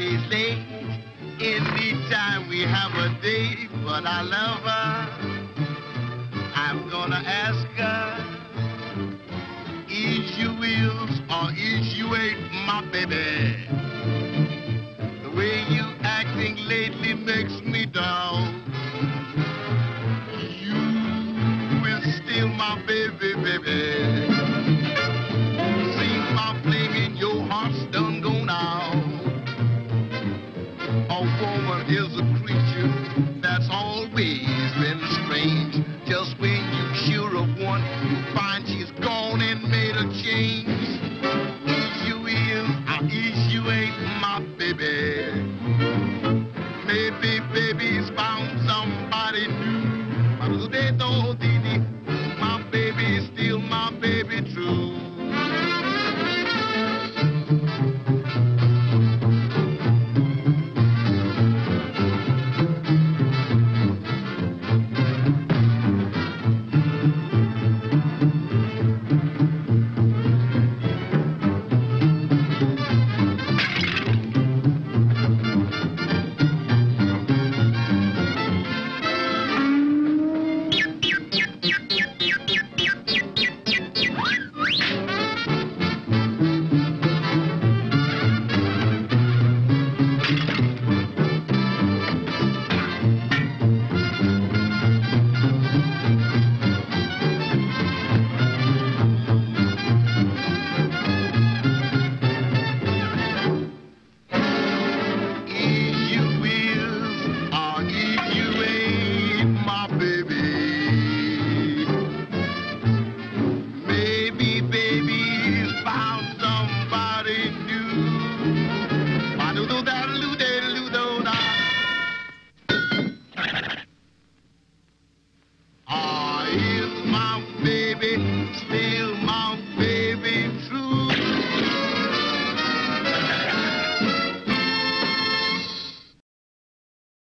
always late. Anytime we have a date, but I love her. I'm gonna ask her, is you is or is you ain't my baby? The way you acting lately makes me down. You is still my baby, baby. Seems my flame in your heart's done gone out. A woman is a creature that's always been strange. Just when you're sure of one, you find she's gone and made a change. Is you is or is you ain't my baby? Maybe baby's found somebody new. But they don't need my baby is still my baby true. Still